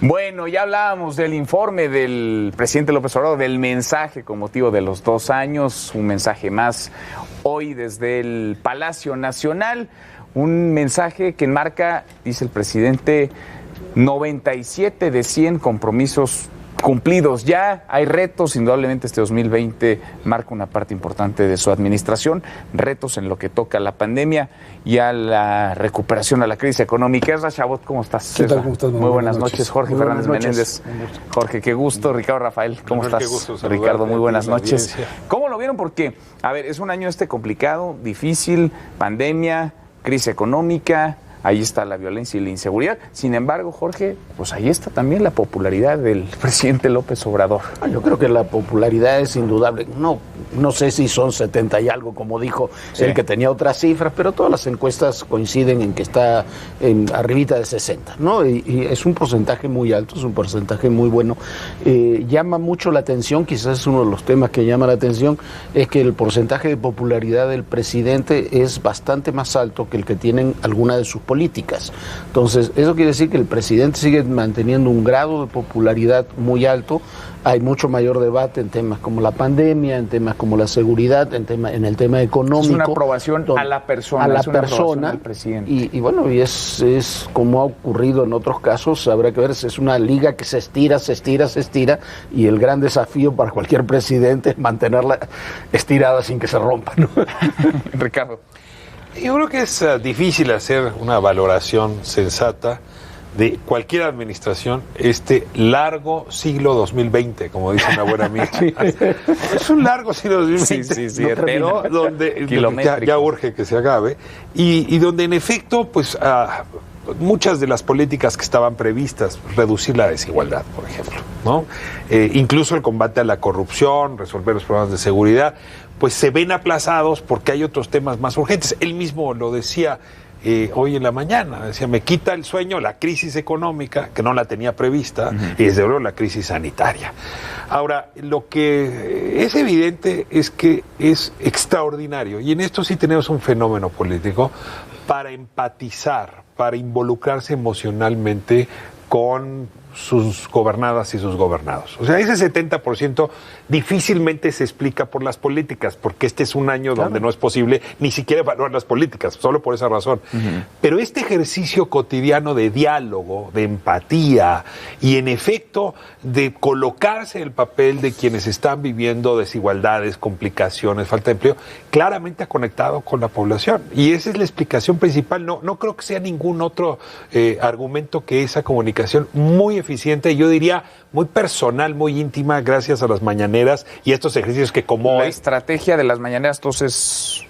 Bueno, ya hablábamos del informe del presidente López Obrador, del mensaje con motivo de los 2 años, un mensaje más hoy desde el Palacio Nacional, un mensaje que enmarca, dice el presidente, 97 de 100 compromisos cumplidos. Ya hay retos, indudablemente este 2020 marca una parte importante de su administración, retos en lo que toca a la pandemia y a la recuperación a la crisis económica. Ezra Chabot, ¿cómo estás? ¿Qué tal? ¿Cómo estás? Muy buenas noches. Jorge Muy Fernández buenas Menéndez. Jorge, qué gusto. Ricardo Rafael, ¿cómo estás? Qué gusto saludarte. Ricardo, muy buenas noches. Audiencia. ¿Cómo lo vieron? Porque, a ver, es un año complicado, difícil, pandemia, crisis económica. Ahí está la violencia y la inseguridad. Sin embargo, Jorge, pues ahí está también la popularidad del presidente López Obrador. Yo creo que la popularidad es indudable. No sé si son 70 y algo, como dijo el que tenía otras cifras, pero todas las encuestas coinciden en que está arribita de 60, ¿no? Y es un porcentaje muy alto, es un porcentaje muy bueno. Llama mucho la atención, quizás es uno de los temas que llama la atención, es que el porcentaje de popularidad del presidente es bastante más alto que el que tienen algunas de sus políticas. Entonces, eso quiere decir que el presidente sigue manteniendo un grado de popularidad muy alto. Hay mucho mayor debate en temas como la pandemia, en temas como la seguridad, en el tema económico. Es una aprobación a la persona. A la es una persona. Al presidente. Y bueno, y es como ha ocurrido en otros casos, habrá que ver, es una liga que se estira, y el gran desafío para cualquier presidente es mantenerla estirada sin que se rompa, ¿no? Ricardo. Yo creo que es difícil hacer una valoración sensata de cualquier administración este largo siglo 2020, como dice una buena amiga. Es un largo siglo 2020, sí, pero donde ya urge que se acabe y donde en efecto, pues muchas de las políticas que estaban previstas, reducir la desigualdad, por ejemplo, ¿no? Incluso el combate a la corrupción, resolver los problemas de seguridad, pues se ven aplazados porque hay otros temas más urgentes. Él mismo lo decía hoy en la mañana, decía, me quita el sueño la crisis económica, que no la tenía prevista, y desde luego la crisis sanitaria. Ahora, lo que es evidente es que es extraordinario, y en esto sí tenemos un fenómeno político, para empatizar, para involucrarse emocionalmente con sus gobernadas y sus gobernados. O sea, ese 70% difícilmente se explica por las políticas, porque este es un año donde no es posible ni siquiera evaluar las políticas, solo por esa razón. Pero este ejercicio cotidiano de diálogo, de empatía y en efecto de colocarse en el papel de quienes están viviendo desigualdades, complicaciones, falta de empleo, claramente ha conectado con la población. Y esa es la explicación principal. No creo que sea ningún otro argumento que esa comunicación muy eficiente, yo diría muy personal, muy íntima, gracias a las mañaneras y estos ejercicios que como la estrategia de las mañaneras, entonces,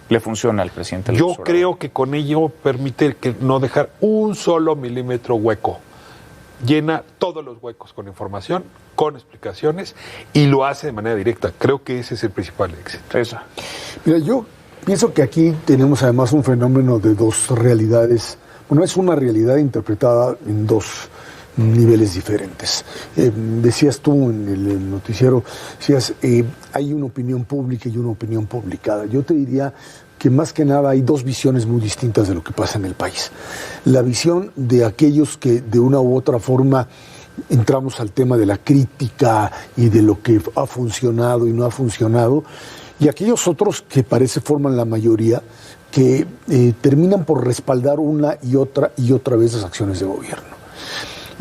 le funciona al presidente. Yo creo que con ello permite que no dejar un solo milímetro hueco. Llena todos los huecos con información, con explicaciones y lo hace de manera directa. Creo que ese es el principal éxito. Eso. Mira, yo pienso que aquí tenemos además un fenómeno de dos realidades. Bueno, es una realidad interpretada en dos niveles diferentes. Decías tú en el noticiero, decías, hay una opinión pública y una opinión publicada. Yo te diría que más que nada hay dos visiones muy distintas de lo que pasa en el país. La visión de aquellos que de una u otra forma entramos al tema de la crítica y de lo que ha funcionado y no ha funcionado, y aquellos otros que parece forman la mayoría, que terminan por respaldar una y otra vez las acciones de gobierno.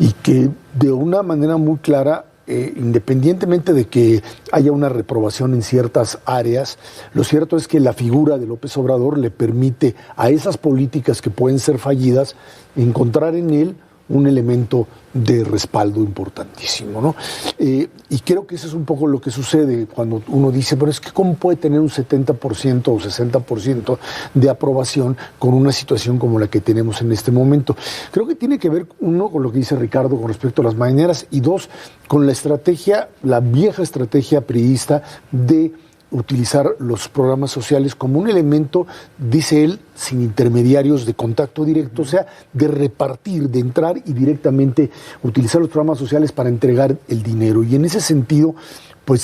Y que de una manera muy clara, independientemente de que haya una reprobación en ciertas áreas, lo cierto es que la figura de López Obrador le permite a esas políticas que pueden ser fallidas encontrar en él un elemento de respaldo importantísimo, ¿no? Y creo que eso es un poco lo que sucede cuando uno dice, pero es que ¿cómo puede tener un 70% o 60% de aprobación con una situación como la que tenemos en este momento? Creo que tiene que ver, uno, con lo que dice Ricardo con respecto a las mañaneras, y dos, con la estrategia, la vieja estrategia priista de utilizar los programas sociales como un elemento, dice él, sin intermediarios de contacto directo, o sea, de repartir, de entrar y directamente utilizar los programas sociales para entregar el dinero. Y en ese sentido, pues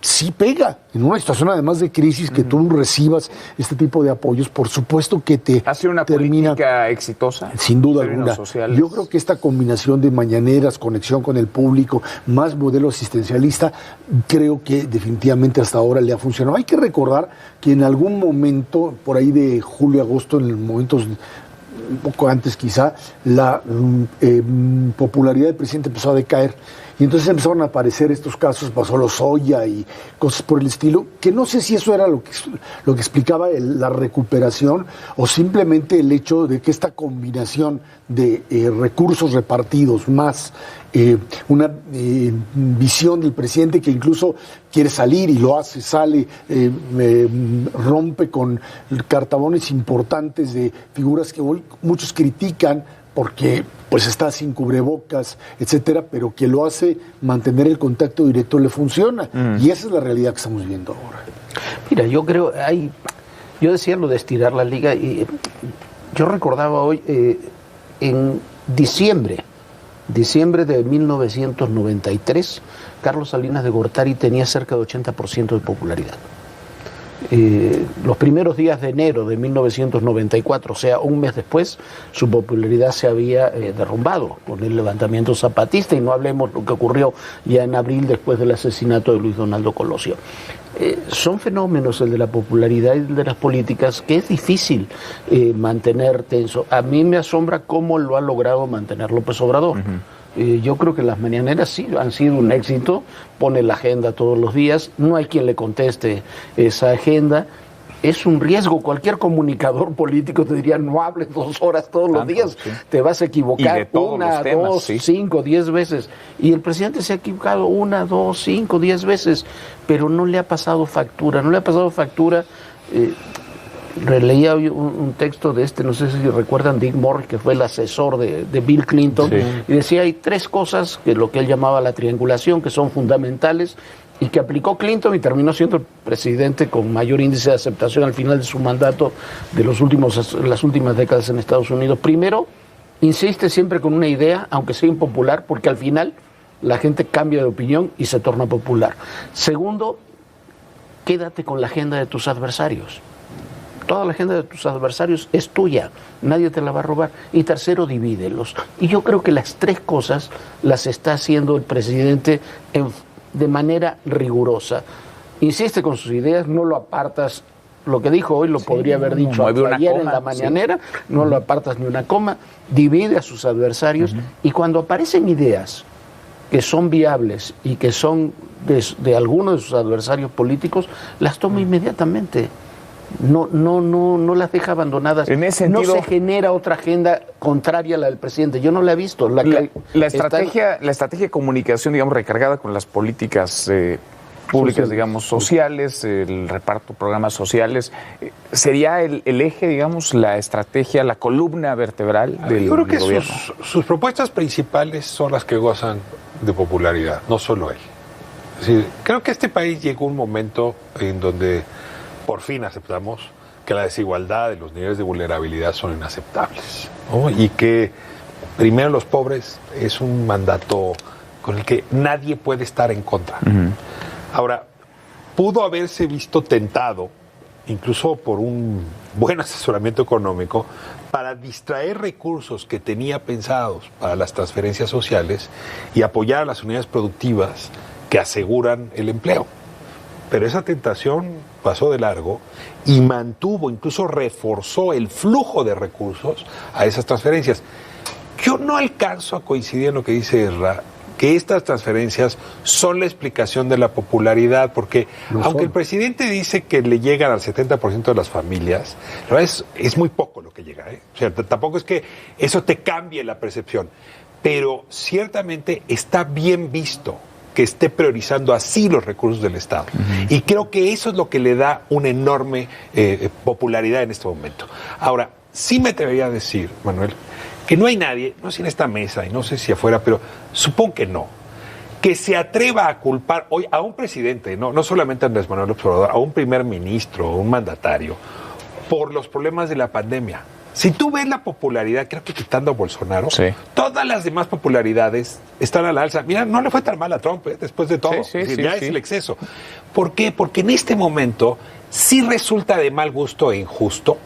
sí pega. En una situación además de crisis que tú recibas este tipo de apoyos, por supuesto que te ¿Ha sido una política exitosa? Sin duda alguna. Sociales. Yo creo que esta combinación de mañaneras, conexión con el público, más modelo asistencialista, creo que definitivamente hasta ahora le ha funcionado. Hay que recordar que en algún momento, por ahí de julio, agosto, en momentos un poco antes quizá, la popularidad del presidente empezó a decaer. Y entonces empezaron a aparecer estos casos, pasó Lozoya y cosas por el estilo, que no sé si eso era lo que explicaba la recuperación o simplemente el hecho de que esta combinación de recursos repartidos más una visión del presidente que incluso quiere salir y lo hace, sale, rompe con cartabones importantes de figuras que hoy muchos critican porque pues está sin cubrebocas, etcétera, pero que lo hace mantener el contacto directo le funciona. Y esa es la realidad que estamos viendo ahora. Mira, yo creo, yo decía lo de estirar la liga, y yo recordaba hoy, en diciembre de 1993, Carlos Salinas de Gortari tenía cerca de 80% de popularidad. Los primeros días de enero de 1994, o sea, un mes después, su popularidad se había derrumbado con el levantamiento zapatista, y no hablemos lo que ocurrió ya en abril después del asesinato de Luis Donaldo Colosio. Son fenómenos, el de la popularidad y el de las políticas, que es difícil mantener tenso. A mí me asombra cómo lo ha logrado mantener López Obrador. Yo creo que las mañaneras sí han sido un éxito, pone la agenda todos los días, no hay quien le conteste esa agenda. Es un riesgo, cualquier comunicador político te diría no hables 2 horas todos los días, sí. Te vas a equivocar 1, 2, 5, 10 veces. Y el presidente se ha equivocado 1, 2, 5, 10 veces, pero no le ha pasado factura, Releía hoy un texto de no sé si recuerdan, Dick Morris, que fue el asesor de Bill Clinton, y decía hay 3 cosas, que lo que él llamaba la triangulación, que son fundamentales, y que aplicó Clinton y terminó siendo el presidente con mayor índice de aceptación al final de su mandato de las últimas décadas en Estados Unidos. Primero, insiste siempre con una idea, aunque sea impopular, porque al final la gente cambia de opinión y se torna popular. Segundo, quédate con la agenda de tus adversarios. Toda la agenda de tus adversarios es tuya, nadie te la va a robar. Y tercero, divídelos. Y yo creo que las 3 cosas las está haciendo el presidente de manera rigurosa. Insiste con sus ideas, no lo apartas. Lo que dijo hoy lo podría haber dicho ayer en la mañanera, no lo apartas ni una coma, divide a sus adversarios, y cuando aparecen ideas que son viables y que son de algunos de sus adversarios políticos, las toma inmediatamente. No las deja abandonadas. En ese sentido, no se genera otra agenda contraria a la del presidente. Yo no la he visto. La estrategia de comunicación, digamos, recargada con las políticas públicas, digamos, sociales, el reparto de programas sociales, ¿sería el eje, digamos, la estrategia, la columna vertebral del gobierno? Yo creo que sus propuestas principales son las que gozan de popularidad, no solo él. Es decir, creo que este país llegó un momento en donde por fin aceptamos que la desigualdad y los niveles de vulnerabilidad son inaceptables, ¿no? Y que primero los pobres es un mandato con el que nadie puede estar en contra. Ahora, pudo haberse visto tentado, incluso por un buen asesoramiento económico, para distraer recursos que tenía pensados para las transferencias sociales y apoyar a las unidades productivas que aseguran el empleo. Pero esa tentación pasó de largo y mantuvo, incluso reforzó el flujo de recursos a esas transferencias. Yo no alcanzo a coincidir en lo que dice Ezra, que estas transferencias son la explicación de la popularidad, porque aunque el presidente dice que le llegan al 70% de las familias, la verdad es muy poco lo que llega, ¿eh? O sea, tampoco es que eso te cambie la percepción, pero ciertamente está bien visto que esté priorizando así los recursos del Estado. Y creo que eso es lo que le da una enorme popularidad en este momento. Ahora, sí me atrevería a decir, Manuel, que no hay nadie, no sé en esta mesa y no sé si afuera, pero supongo que no, que se atreva a culpar hoy a un presidente, no solamente a Andrés Manuel López Obrador, a un primer ministro o un mandatario, por los problemas de la pandemia. Si tú ves la popularidad, creo que quitando a Bolsonaro, sí, todas las demás popularidades están a la alza. Mira, no le fue tan mal a Trump, después de todo. Sí, es decir, sí, ya sí. es el exceso. ¿Por qué? Porque en este momento sí resulta de mal gusto e injusto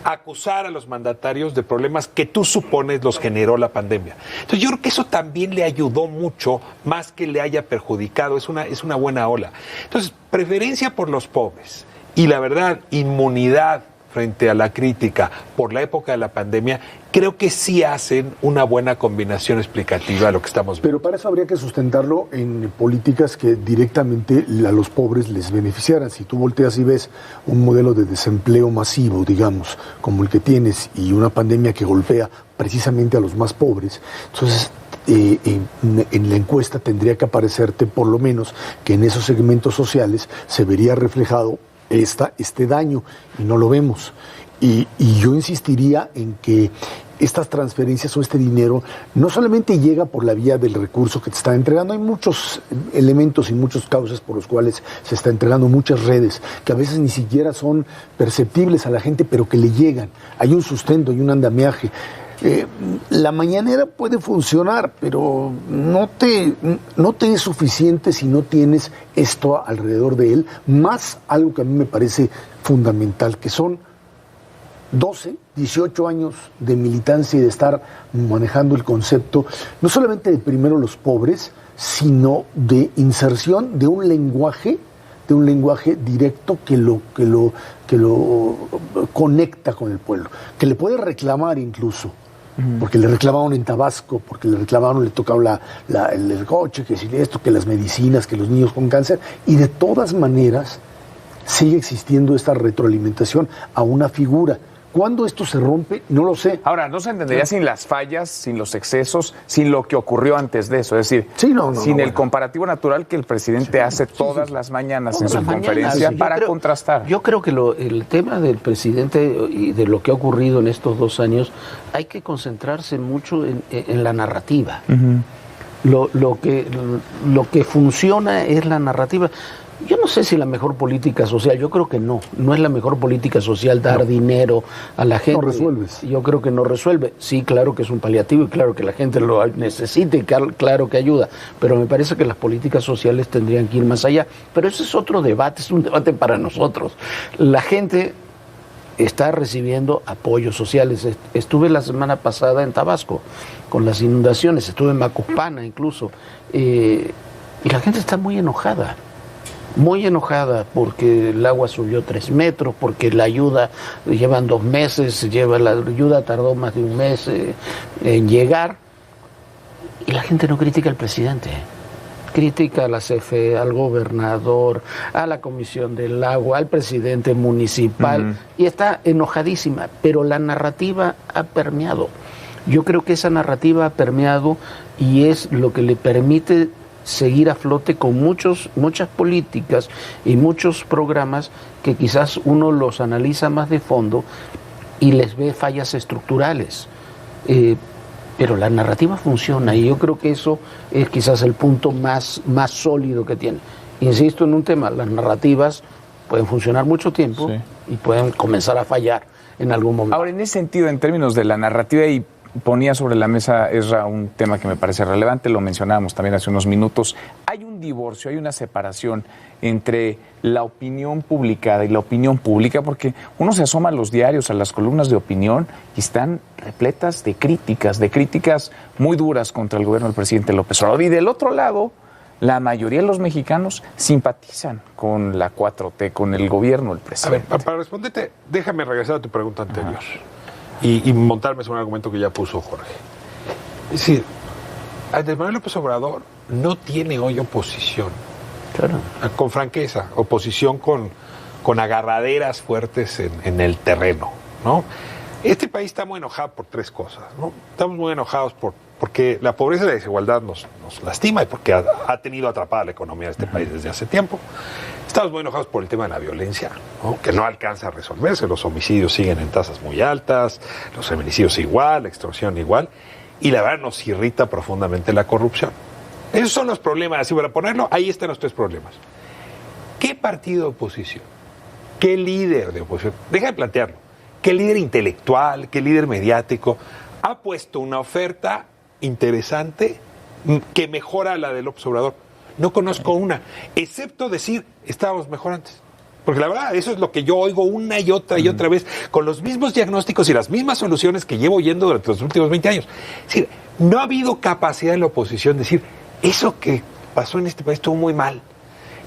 acusar a los mandatarios de problemas que tú supones los generó la pandemia. Entonces yo creo que eso también le ayudó mucho, más que le haya perjudicado. Es una buena ola. Entonces, preferencia por los pobres y la verdad, inmunidad frente a la crítica por la época de la pandemia, creo que sí hacen una buena combinación explicativa a lo que estamos viendo. Pero para eso habría que sustentarlo en políticas que directamente a los pobres les beneficiaran. Si tú volteas y ves un modelo de desempleo masivo, digamos, como el que tienes, y una pandemia que golpea precisamente a los más pobres, entonces en la encuesta tendría que aparecerte por lo menos que en esos segmentos sociales se vería reflejado este daño, y no lo vemos. Y yo insistiría en que estas transferencias o este dinero no solamente llega por la vía del recurso que te está entregando, hay muchos elementos y muchos causas por los cuales se está entregando, muchas redes que a veces ni siquiera son perceptibles a la gente, pero que le llegan. Hay un sustento, hay un andamiaje. La mañanera puede funcionar, pero no te es suficiente si no tienes esto alrededor de él, más algo que a mí me parece fundamental, que son 12, 18 años de militancia y de estar manejando el concepto, no solamente de primero los pobres, sino de inserción de un lenguaje directo que lo conecta con el pueblo, que le puede reclamar incluso. Porque le reclamaron en Tabasco, porque le reclamaron, le tocaba el coche, que si esto, que las medicinas, que los niños con cáncer, y de todas maneras sigue existiendo esta retroalimentación a una figura. ¿Cuándo esto se rompe? No lo sé. Ahora, no se entendería sin las fallas, sin los excesos, sin lo que ocurrió antes de eso. Es decir, sin el comparativo natural que el presidente hace todas las mañanas en su conferencia para contrastar. Yo creo que el tema del presidente y de lo que ha ocurrido en estos 2 años, hay que concentrarse mucho en la narrativa. Lo que funciona es la narrativa. Yo no sé si la mejor política social, yo creo que no es la mejor política social dar dinero a la gente. No resuelves. Yo creo que no resuelve. Sí, claro que es un paliativo y claro que la gente lo necesita y claro que ayuda, pero me parece que las políticas sociales tendrían que ir más allá. Pero ese es otro debate, es un debate para nosotros. La gente está recibiendo apoyos sociales. Estuve la semana pasada en Tabasco con las inundaciones, estuve en Macuspana incluso, y la gente está muy enojada porque el agua subió 3 metros, porque la ayuda llevan 2 meses, la ayuda tardó más de 1 mes en llegar, y la gente no critica al presidente, critica a la CFE, al gobernador, a la Comisión del Agua, al presidente municipal, y está enojadísima, pero la narrativa ha permeado. Yo creo que esa narrativa ha permeado y es lo que le permite seguir a flote con muchas políticas y muchos programas que quizás uno los analiza más de fondo y les ve fallas estructurales. Pero la narrativa funciona y yo creo que eso es quizás el punto más sólido que tiene. Insisto en un tema, las narrativas pueden funcionar mucho tiempo y pueden comenzar a fallar en algún momento. Ahora, en ese sentido, en términos de la narrativa, y ponía sobre la mesa, Ezra, un tema que me parece relevante, lo mencionábamos también hace unos minutos. Hay un divorcio, hay una separación entre la opinión publicada y la opinión pública, porque uno se asoma a los diarios, a las columnas de opinión, y están repletas de críticas muy duras contra el gobierno del presidente López Obrador. Y del otro lado, la mayoría de los mexicanos simpatizan con la 4T, con el gobierno del presidente. A ver, para responderte, déjame regresar a tu pregunta anterior. Y montarme sobre un argumento que ya puso Jorge. Es decir, Andrés Manuel López Obrador no tiene hoy oposición. Claro. Con franqueza, oposición con agarraderas fuertes en el terreno, ¿no? Este país está muy enojado por 3 cosas, ¿no? Estamos muy enojados porque la pobreza y la desigualdad nos lastima y porque ha tenido atrapada la economía de este país desde hace tiempo. Estamos muy enojados por el tema de la violencia, ¿no? Que no alcanza a resolverse. Los homicidios siguen en tasas muy altas, los feminicidios igual, la extorsión igual, y la verdad nos irrita profundamente la corrupción. Esos son los problemas. Así para ponerlo, ahí están los 3 problemas. ¿Qué partido de oposición? ¿Qué líder de oposición? Deja de plantearlo. que el líder intelectual, que el líder mediático ha puesto una oferta interesante que mejora la de López Obrador. No conozco una, excepto decir, estábamos mejor antes. Porque la verdad, eso es lo que yo oigo una y otra vez, con los mismos diagnósticos y las mismas soluciones que llevo oyendo durante los últimos 20 años. Es decir, no ha habido capacidad en la oposición de decir, eso que pasó en este país estuvo muy mal.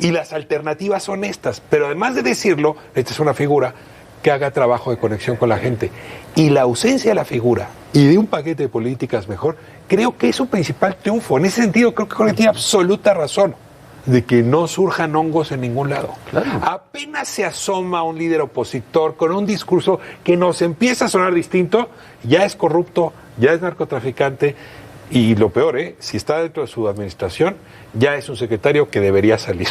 Y las alternativas son estas. Pero además de decirlo, esta es una figura que haga trabajo de conexión con la gente. Y la ausencia de la figura y de un paquete de políticas mejor, creo que es su principal triunfo. En ese sentido, creo que Jorge tiene absoluta razón de que no surjan hongos en ningún lado. Claro. Apenas se asoma un líder opositor con un discurso que nos empieza a sonar distinto, ya es corrupto, ya es narcotraficante, y lo peor, si está dentro de su administración, ya es un secretario que debería salir,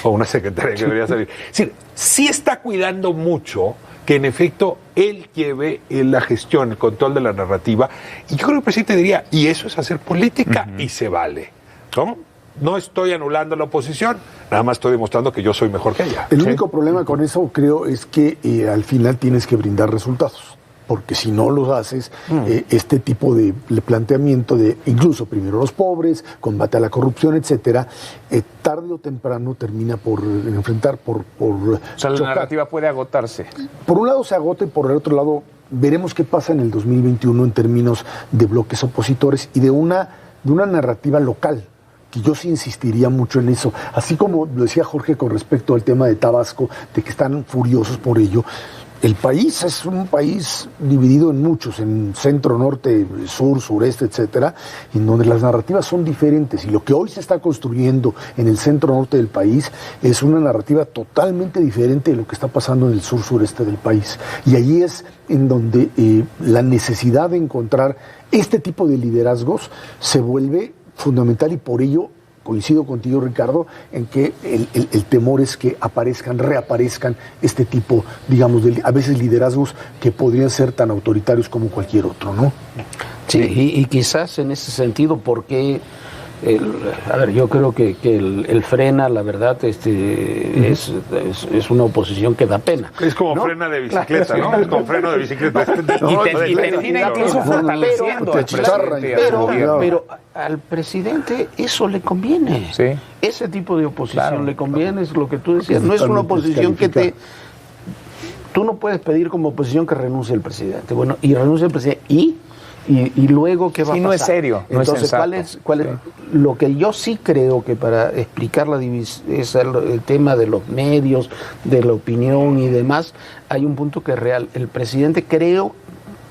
o una secretaria que debería salir. Es decir, sí está cuidando mucho que en efecto él lleve la gestión, el control de la narrativa, y yo creo que el presidente diría, y eso es hacer política, y se vale, ¿no? No estoy anulando la oposición, nada más estoy demostrando que yo soy mejor que ella. El único problema con eso, creo, es que al final tienes que brindar resultados. Porque si no los haces, este tipo de planteamiento de incluso primero los pobres, combate a la corrupción, etcétera, tarde o temprano termina por enfrentar, por o sea, la narrativa puede agotarse. Por un lado se agota y por el otro lado veremos qué pasa en el 2021 en términos de bloques opositores y de una narrativa local. Que yo sí insistiría mucho en eso. Así como lo decía Jorge con respecto al tema de Tabasco, de que están furiosos por ello. El país es un país dividido en muchos, en centro, norte, sur, sureste, etcétera, en donde las narrativas son diferentes. Y lo que hoy se está construyendo en el centro norte del país es una narrativa totalmente diferente de lo que está pasando en el sur, sureste del país. Y ahí es en donde la necesidad de encontrar este tipo de liderazgos se vuelve fundamental y por ello coincido contigo, Ricardo, en que el temor es que reaparezcan este tipo, digamos, a veces liderazgos que podrían ser tan autoritarios como cualquier otro, ¿no? Sí, y quizás en ese sentido, porque yo creo que el Frena, la verdad, es una oposición que da pena. Es como frena de bicicleta, ¿no? Es como freno de bicicleta. Y termina incluso fortaleciendo al presidente. Pero al presidente eso le conviene. Sí. Ese tipo de oposición le conviene, es lo que tú decías. No es una oposición que tú no puedes pedir como oposición que renuncie el presidente. Bueno, y renuncia el presidente y luego qué va a pasar. No es serio. Entonces, ¿cuál es? Lo que yo sí creo que para explicar es el tema de los medios, de la opinión y demás, hay un punto que es real. El presidente creo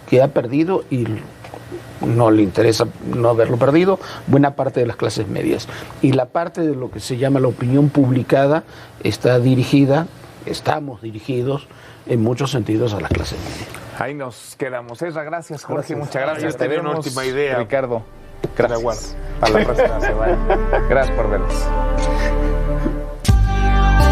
que ha perdido, y no le interesa no haberlo perdido, buena parte de las clases medias. Y la parte de lo que se llama la opinión publicada estamos dirigidos en muchos sentidos a las clases medias. Ahí nos quedamos. Ezra, gracias, Jorge, muchas gracias. Te vemos. Una última idea. Ricardo, gracias. A la próxima semana. Gracias por vernos.